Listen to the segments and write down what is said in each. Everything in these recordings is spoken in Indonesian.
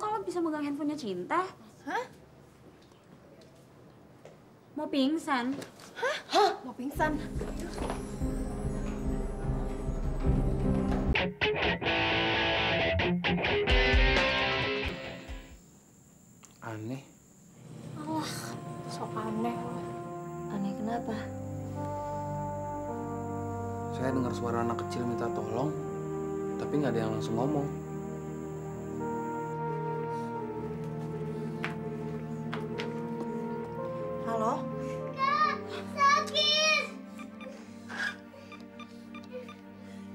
kalau bisa megang handphonenya Cinta. Hah? Mau pingsan. Hah? Mau pingsan? Aneh. Alah, sok aneh. Aneh kenapa? Saya dengar suara anak kecil minta tolong, tapi nggak ada yang langsung ngomong. Halo? Kak, sakit.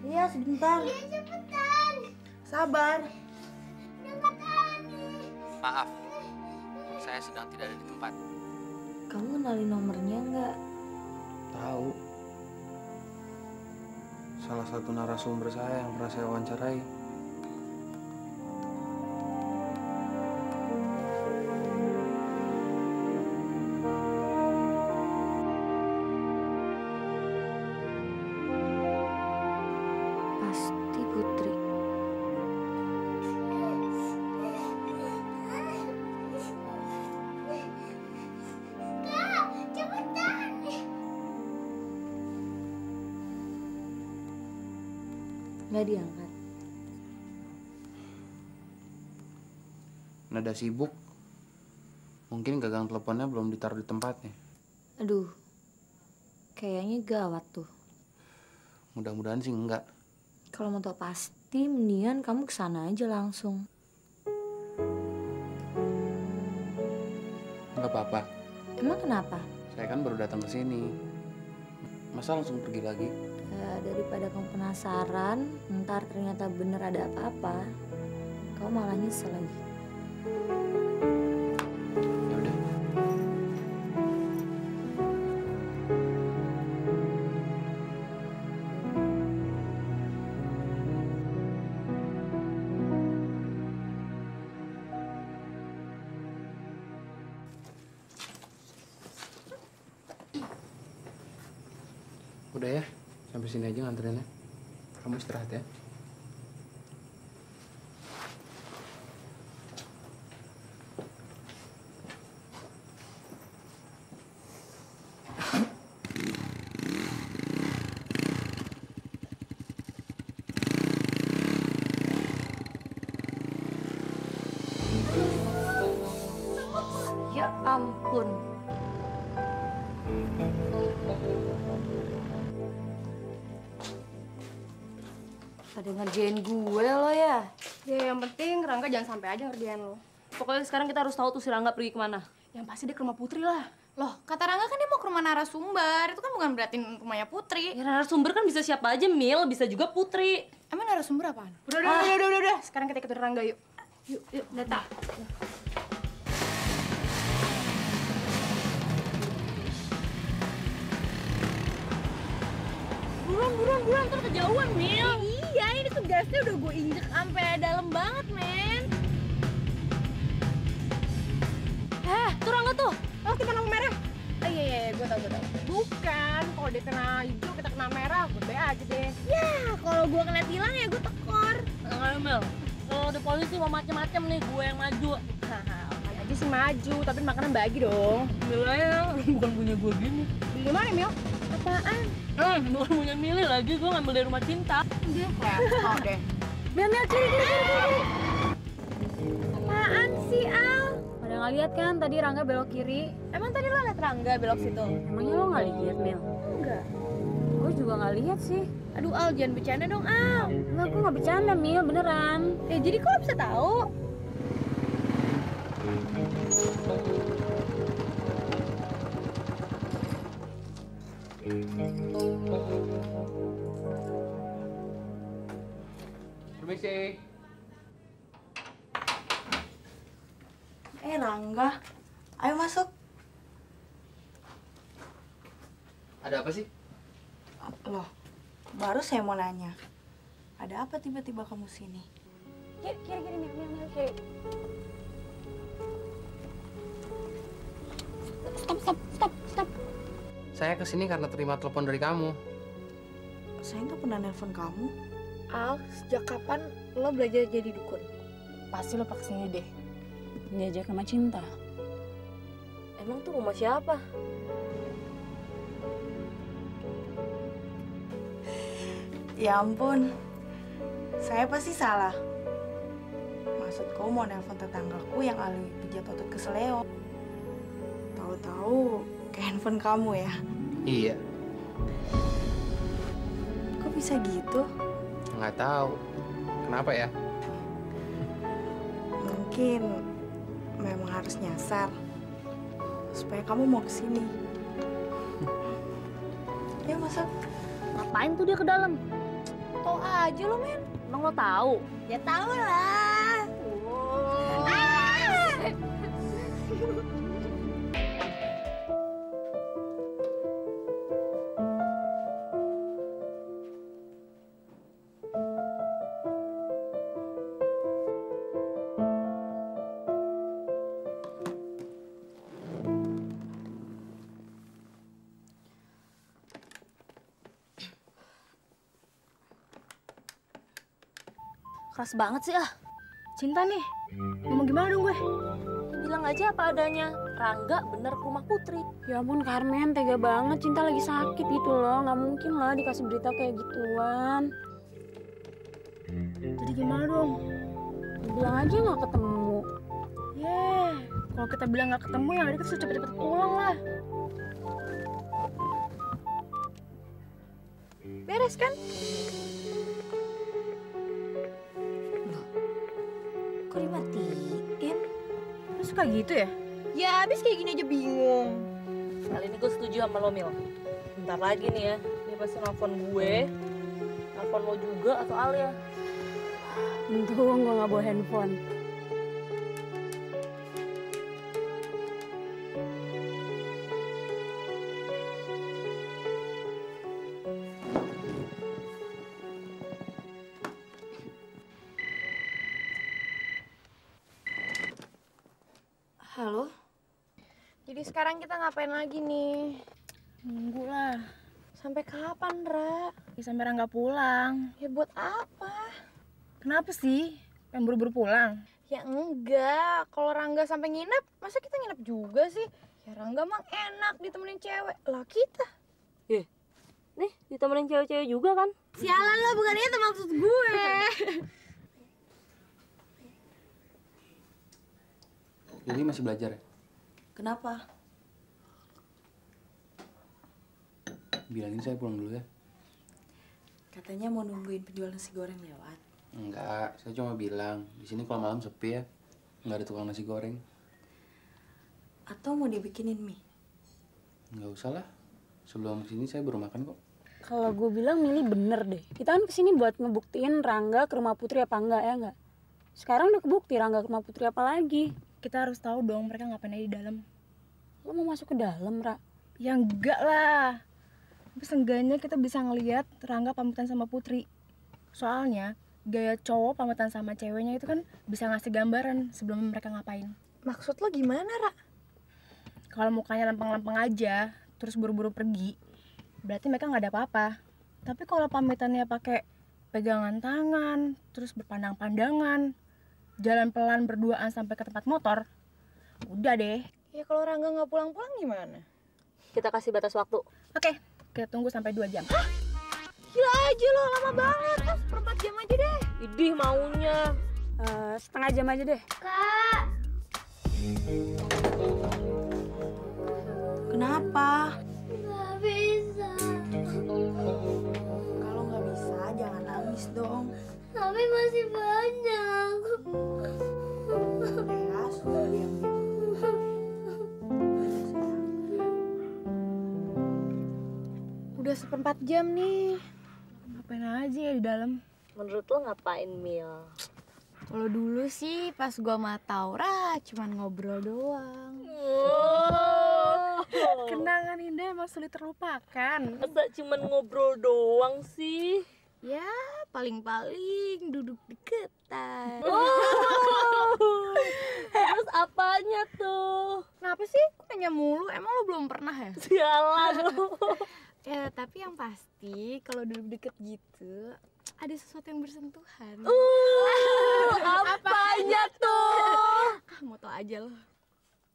Iya, sebentar. Iya, cepetan. Sabar. Cepetan. Maaf, saya sedang tidak ada di tempat. Kamu kenalin nomornya nggak? Tahu. Salah satu narasumber saya yang pernah saya wawancarai. Pasti Putri. Kak, cepetan. Nggak diangkat. Nada sibuk. Mungkin gagang teleponnya belum ditaruh di tempatnya. Aduh, kayaknya gawat tuh. Mudah-mudahan sih enggak. Kalau mau tau pasti, mendingan kamu kesana aja langsung. Enggak apa-apa. Emang kenapa? Saya kan baru datang ke sini. Masa langsung pergi lagi? Ya, daripada kamu penasaran, ntar ternyata bener ada apa-apa, kamu malah nyesel lagi. Ya udah. Udah ya, sampai sini aja nganterinnya. Kamu istirahat ya. Ya ampun. Pada ngerjain gue lo ya? Ya yang penting Rangga jangan sampai aja ngerjain lo. Pokoknya sekarang kita harus tahu tuh si Rangga pergi kemana. Yang pasti dia ke rumah Putri lah. Loh, kata Rangga kan dia mau ke rumah narasumber. Itu kan bukan berarti rumahnya Putri. Ya narasumber kan bisa siapa aja, Mil. Bisa juga Putri. Emang narasumber apaan? Udah. Sekarang kita ikutin Rangga yuk. Yuk, data. Buruan, ntar kejauhan, Mil. Iya, ini tuh gasnya udah gue injek sampai dalam banget, men. Tuh Rangga tuh. Oh, tipe lampu merah. Oh iya, gue tau. Bukan, kalau dia kena hijau, kita kena merah. Gue aja deh. Ya, kalau gue kena tilang ya gue tekor. Enggak, Mel. Kalau ada polisi mau macem-macem nih, gue yang maju. Kali aja sih maju, tapi makanan bagi dong. Mil aja, bukan punya gue gini. Di mana, Mil? Apaan? Bukan punya Mili lagi, gue ngambil dari rumah Cinta. Dia kok deh. Mil, kiri. Apaan sih, Al? Pada nggak lihat kan tadi Rangga belok kiri? Emang tadi lo liat Rangga belok situ? Emangnya lo nggak lihat, Mil? Enggak. Gue juga nggak lihat sih. Aduh, Al, jangan bercanda dong, Al. Enggak, gue nggak bercanda, Mil, beneran. Jadi kok lo bisa tahu? Permisi. Rangga, ayo masuk. Ada apa sih? Loh, baru saya mau nanya. Ada apa tiba-tiba kamu sini? Kiri, Mil, kiri. Stop. Saya kesini karena terima telepon dari kamu. Saya nggak pernah nelpon kamu. Al, sejak kapan lo belajar jadi dukun? pasti lo pakai sini deh. Diajak sama Cinta. Emang tuh rumah siapa? Ya ampun, saya pasti salah. Maksudku mau nelpon tetanggaku yang ahli pijat otot keseleo. Tahu-tahu ke handphone kamu ya. Iya, Kok bisa gitu? nggak tahu. Kenapa ya? Mungkin memang harus nyasar supaya kamu mau kesini. Ya masuk. Ngapain tuh dia ke dalam? Tau aja lo, men. Emang lo tahu? Ya tahu lah. Keras banget sih ah. Cinta nih. Ngomong gimana dong gue? Ya, bilang aja apa adanya. Rangga bener ke rumah Putri. Ya ampun Carmen, tega banget. Cinta lagi sakit gitu loh. Nggak mungkin lah dikasih berita kayak gituan. Jadi gimana dong? Bilang aja nggak ketemu. Kalau kita bilang nggak ketemu, yang ada kita suruh cepet-cepet pulang lah. Beres kan? Kok dimatiin? Lo suka gitu ya? Ya abis kayak gini aja bingung. Kali ini gue setuju sama lo, Mil. Bentar lagi nih ya, dia pasti nelfon gue. Nelfon lo juga atau Alia. Untung gue nggak bawa handphone. Halo? Jadi sekarang kita ngapain lagi nih? Nunggu lah. Sampai kapan, Ra? Ya, sampai Rangga pulang. Ya buat apa? Kenapa sih? Pengen buru-buru pulang? Ya enggak, kalau Rangga sampai nginep, masa kita nginep juga sih? Ya Rangga mah enak ditemenin cewek. Lah kita. Nih, ditemenin cewek-cewek juga kan? Sialan lo, bukan itu maksud gue. Lili masih belajar ya? Kenapa? Bilangin saya pulang dulu ya. Katanya mau nungguin penjual nasi goreng lewat. Enggak, saya cuma bilang di sini kalau malam sepi ya, nggak ada tukang nasi goreng. Atau mau dibikinin mie? Nggak usah lah, sebelum kesini saya baru makan kok. Kalau gue bilang Mili bener deh. Kita kan kesini buat ngebuktiin Rangga ke rumah Putri apa enggak ya enggak? Sekarang udah kebukti Rangga ke rumah Putri apa lagi? Kita harus tahu dong mereka ngapain aja di dalam. Lo mau masuk ke dalam, Ra? Ya enggak lah. Tapi seenggaknya kita bisa ngelihat Rangga pamitan sama Putri. Soalnya gaya cowok pamitan sama ceweknya itu kan bisa ngasih gambaran sebelum mereka ngapain. Maksud lo gimana, Ra? Kalau mukanya lempeng-lempeng aja, terus buru-buru pergi, berarti mereka nggak ada apa-apa. Tapi kalau pamitannya pakai pegangan tangan, terus berpandang-pandangan, jalan pelan berduaan sampai ke tempat motor, udah deh. Ya kalau Rangga nggak pulang-pulang gimana? Kita kasih batas waktu. Oke, kita tunggu sampai 2 jam. Gila aja lo, lama banget. Mas, 4 jam aja deh. Idih maunya. Setengah jam aja deh. Kak, Kenapa? nggak bisa. Kalau nggak bisa, jangan nangis dong. Tapi masih banyak. Ya, sudah diam-diam. Udah 1/4 jam nih. Ngapain aja ya di dalam? Menurut lo ngapain, Mil? Kalau dulu sih pas gua sama Taura cuman ngobrol doang. Kenangan indah emang sulit terlupakan. Masa cuman ngobrol doang sih? Ya, paling-paling duduk deketan. Terus apanya tuh? Kenapa sih? Kok nanya mulu? Emang lo belum pernah ya? Sialan lo. Ya, tapi yang pasti kalau duduk deket gitu ada sesuatu yang bersentuhan. Apanya tuh? Mau tau aja loh.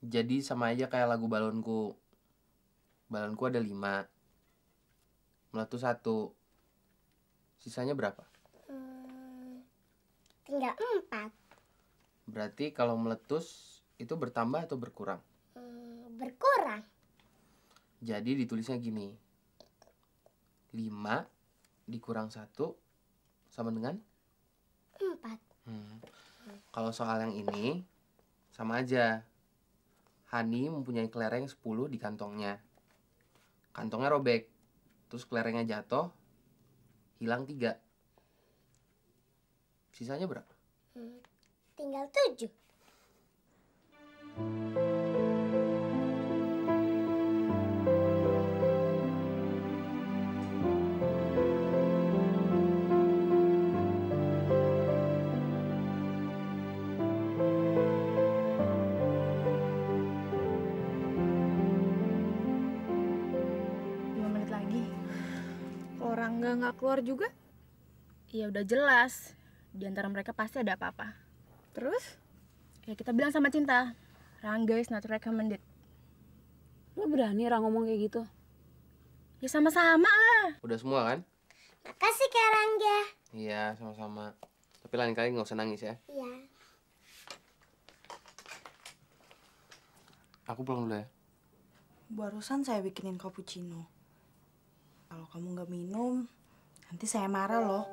Jadi sama aja kayak lagu balonku. Balonku ada 5. Meletus 1. Sisanya berapa? Tinggal 4. Berarti kalau meletus itu bertambah atau berkurang? Berkurang. Jadi ditulisnya gini. 5 dikurang 1 sama dengan 4. Kalau soal yang ini sama aja. Hani mempunyai kelereng 10 di kantongnya. Kantongnya robek. Terus kelerengnya jatuh, hilang 3. Sisanya berapa? Tinggal 7. Nggak keluar juga, ya udah jelas di antara mereka pasti ada apa-apa. Terus ya kita bilang sama Cinta, Rangga is not recommended. Lo berani Ra ngomong kayak gitu? Ya sama-sama lah. Udah semua kan? Makasih Kak Rangga. Iya, sama-sama. Tapi lain kali nggak usah nangis ya. Iya. Aku pulang dulu ya. Barusan saya bikinin cappuccino. Kalau kamu nggak minum, nanti saya marah loh.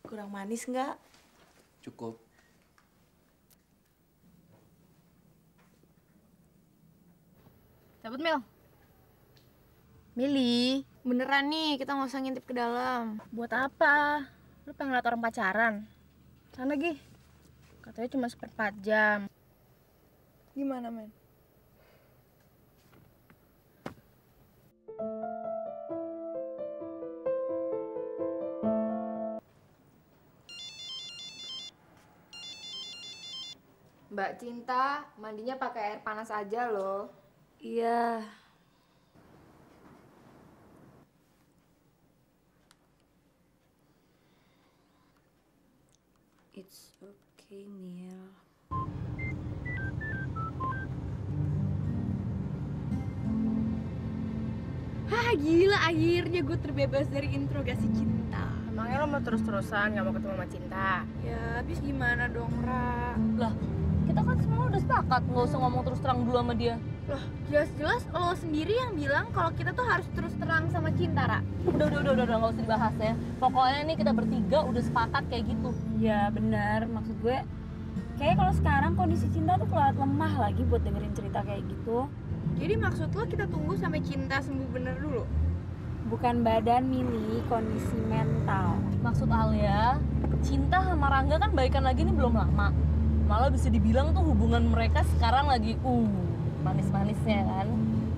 Kurang manis nggak? Cukup. Dapat Mil. Mili, beneran nih kita nggak usah ngintip ke dalam. Buat apa? Lu pengen liat orang pacaran? Sana Gi. Katanya cuma 1/4 jam. Gimana, men? Mbak Cinta, mandinya pakai air panas aja loh. Iya. It's okay, Mil. Hah, gila, akhirnya gue terbebas dari interogasi Cinta. Emangnya lo mau terus-terusan gak mau ketemu sama Cinta? Ya, habis gimana dong, Ra? Lah, kita kan semua udah sepakat nggak usah ngomong terus terang dulu sama dia. Loh, jelas-jelas lo sendiri yang bilang kalau kita tuh harus terus terang sama Cinta, Ra. Udah nggak usah dibahas ya. Pokoknya nih kita bertiga udah sepakat kayak gitu. Ya benar, maksud gue kayak kalau sekarang kondisi Cinta tuh kelihatan lemah lagi buat dengerin cerita kayak gitu. Jadi maksud lo kita tunggu sampai Cinta sembuh bener dulu? Bukan badan, Mili, kondisi mental. Maksud Alia, Cinta sama Rangga kan baikan lagi nih belum lama. Malah bisa dibilang tuh hubungan mereka sekarang lagi manis-manisnya kan.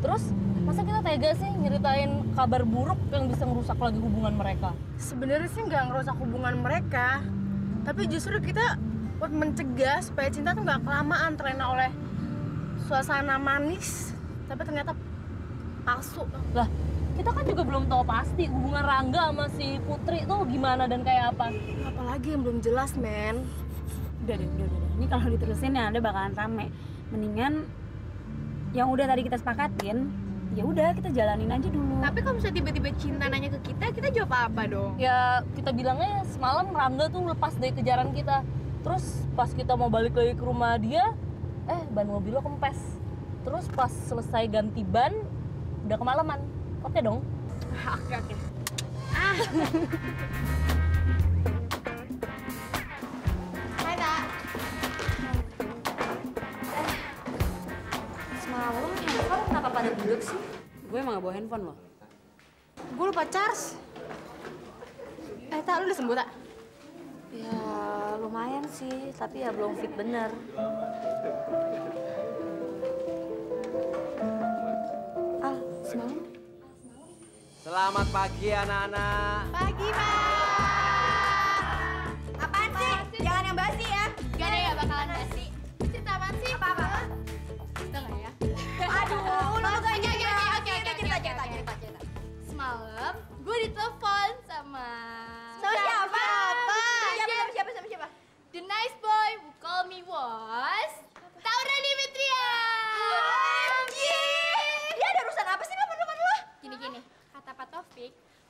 Terus masa kita tega sih nyeritain kabar buruk yang bisa ngerusak lagi hubungan mereka? Sebenarnya sih nggak ngerusak hubungan mereka, tapi justru kita buat mencegah supaya Cinta tuh nggak kelamaan terlena oleh suasana manis, tapi ternyata palsu. Lah, kita kan juga belum tahu pasti hubungan Rangga sama si Putri tuh gimana dan kayak apa. Apalagi yang belum jelas, men. Udah. Ini kalau diterusin ya ada bakalan rame. Mendingan yang udah tadi kita sepakatin, ya udah kita jalanin aja dulu. Tapi kalau misalnya tiba-tiba Cinta nanya ke kita jawab apa dong? Ya kita bilangnya semalam Rangga tuh lepas dari kejaran kita. Terus pas kita mau balik lagi ke rumah dia, ban mobilnya kempes. Terus pas selesai ganti ban, udah kemalaman. Oke dong? Oke. Hai, Kak. Semalam handphone kenapa pada duduk sih? Gue emang gak bawa handphone loh. Gue lupa charge. Tak, lu udah sembuh, Tak? Ya lumayan sih, tapi ya belum fit bener. Semalam? Selamat pagi anak-anak. Pagi, Mas. Apaan sih? Jangan yang basi ya. Gak ada ya bakalan basi. Cinta apaan sih? Apa-apa?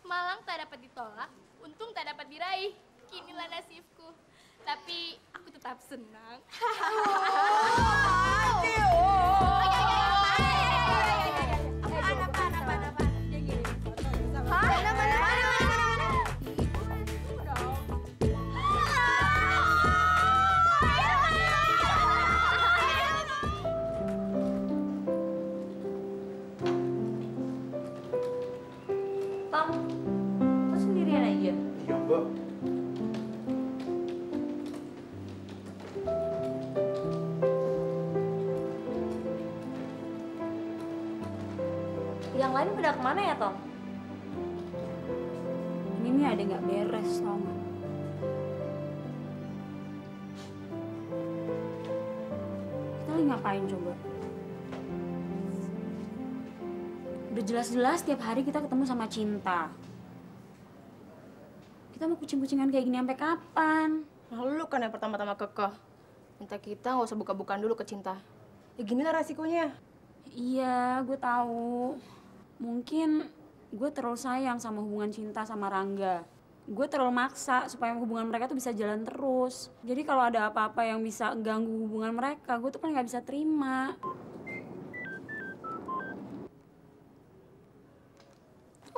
Malang tak dapat ditolak, untung tak dapat diraih. Kinilah nasibku. Tapi aku tetap senang. Tom, lo sendirian aja? Iya, Mbak. Yang lain pada kemana ya, Tom? Ini nih ada nggak beres, tau nggak? Kita lagi ngapain coba? Udah jelas-jelas tiap hari kita ketemu sama Cinta. Kita mau kucing-kucingan kayak gini sampai kapan? Lalu lu kan yang pertama-tama kekeh. Minta kita nggak usah buka-bukaan dulu ke Cinta. Ya ginilah resikonya. Iya, gue tahu. Mungkin gue terlalu sayang sama hubungan Cinta sama Rangga. Gue terlalu maksa supaya hubungan mereka tuh bisa jalan terus. Jadi kalau ada apa-apa yang bisa ganggu hubungan mereka, gue tuh kan nggak bisa terima.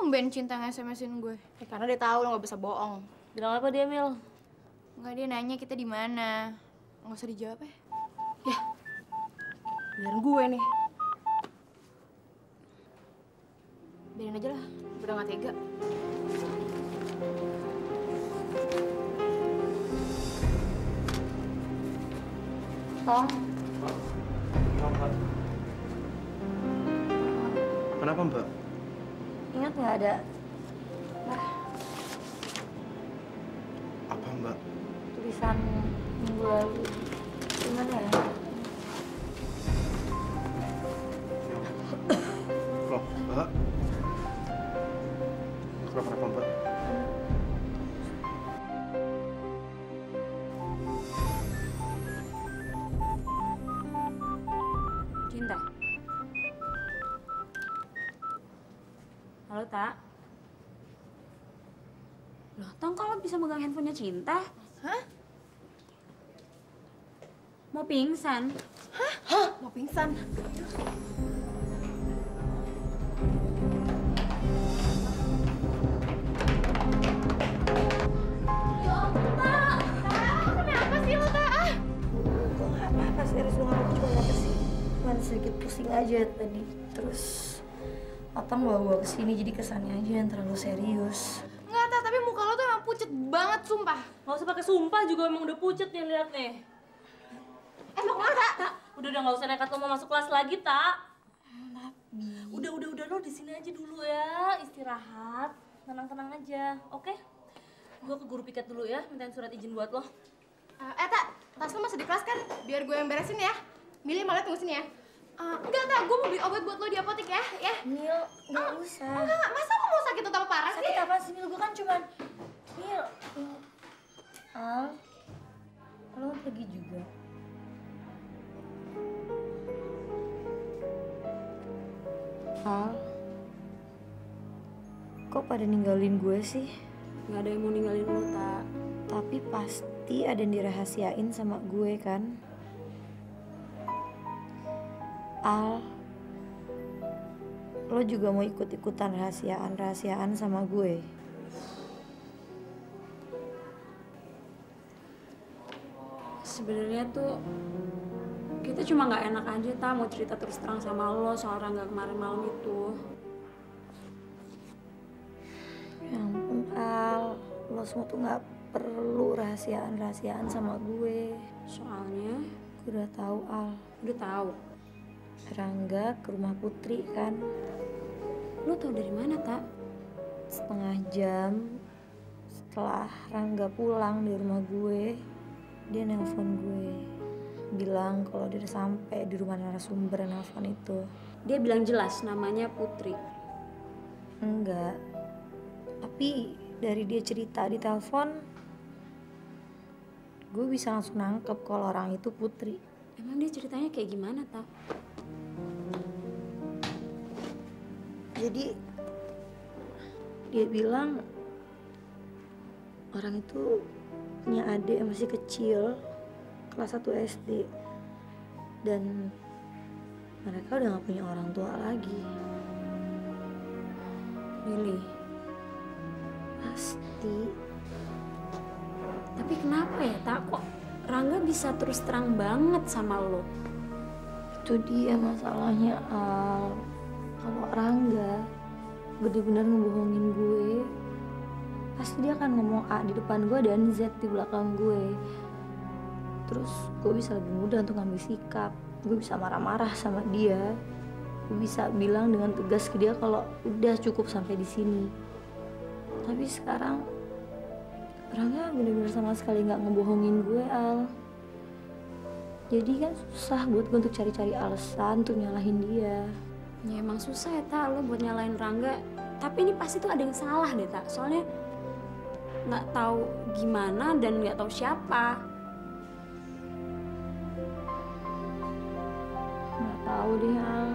Tumben Cinta nge-SMS-in gue. Ya, karena dia tahu lo nggak bisa bohong. Bilang apa dia, Mil? Enggak, dia nanya kita di mana. Nggak usah dijawab ya. Ya, biarin gue nih. Biarin aja lah, udah nggak tega. Tom, Kenapa, Mbak? ingat nggak ada Apa, Mbak? tulisan minggu lalu? Gimana ya? Loh, Mbak? Kenapa, Mbak? Cinta. Halo, Tak. Loh, Tong kalau bisa megang handphonenya Cinta? Hah? Mau pingsan? Hah? Mau pingsan? Kenapa sih lo, Tak? Gue nggak apa-apa, serius gue nggak cuma apa sih? Cuman sedikit pusing aja tadi. Terus Otong bawa kesini jadi kesannya aja yang terlalu serius. Enggak, Tak, tapi muka lo tuh emang pucet banget, sumpah. Nggak usah pakai sumpah juga, emang udah pucet nih lihat nih. Mau kemana, Tak? Udah nggak usah nekat lo mau masuk kelas lagi, Tak. Udah lo di sini aja dulu ya, istirahat, tenang-tenang aja, oke? Gue ke guru piket dulu ya, mintain surat izin buat lo. Tak, tas lo masih di kelas kan? Biar gue yang beresin ya. Milih malah tunggu sini ya. Enggak, Tak, gue mau beli obat buat lo di apotek ya. Mil, nggak usah. Enggak, masa lo mau sakit atau parah sih? Sakit apa sih, Mil? Gue kan cuman... Mil, Al, lo mau pergi juga? Al, kok pada ninggalin gue sih? Nggak ada yang mau ninggalin lo, Tak. Tapi pasti ada yang dirahasiain sama gue kan? Al, lo juga mau ikut-ikutan rahasiaan sama gue? Sebenarnya tuh kita cuma nggak enak aja, Tak, mau cerita terus terang sama lo soal Rangga kemarin malam itu. Ya ampun, Al, lo semua tuh nggak perlu rahasiaan sama gue. Soalnya Gue udah tahu, Al. udah tahu. Rangga ke rumah Putri kan? Lo tau dari mana, Tak? Setengah jam setelah Rangga pulang dari rumah gue, dia nelpon gue, bilang kalau dia udah sampai di rumah narasumber yang nelpon itu. Dia bilang jelas namanya Putri. Enggak, tapi dari dia cerita di telepon, gue bisa langsung nangkep kalau orang itu Putri. Emang dia ceritanya kayak gimana, Tak? Jadi Dia bilang orang itu punya adik yang masih kecil, kelas 1 SD. Dan mereka udah gak punya orang tua lagi. Really? Pasti. Tapi kenapa ya, Tak? Kok Rangga bisa terus terang banget sama lo? Itu dia masalahnya, Al. Kalau Rangga bener-bener ngebohongin gue, pasti dia akan ngomong A di depan gue dan Z di belakang gue. Terus gue bisa lebih mudah untuk ngambil sikap. Gue bisa marah-marah sama dia. Gue bisa bilang dengan tegas ke dia kalau udah cukup sampai di sini. Tapi sekarang Rangga bener-bener sama sekali nggak ngebohongin gue, Al. Jadi kan susah buat gue untuk cari-cari alasan untuk nyalahin dia. Ya emang susah ya, Tak, lo buat nyalain Rangga. Tapi ini pasti tuh ada yang salah deh, Tak. Soalnya nggak tahu gimana dan nggak tahu siapa. Nggak tahu deh, Al.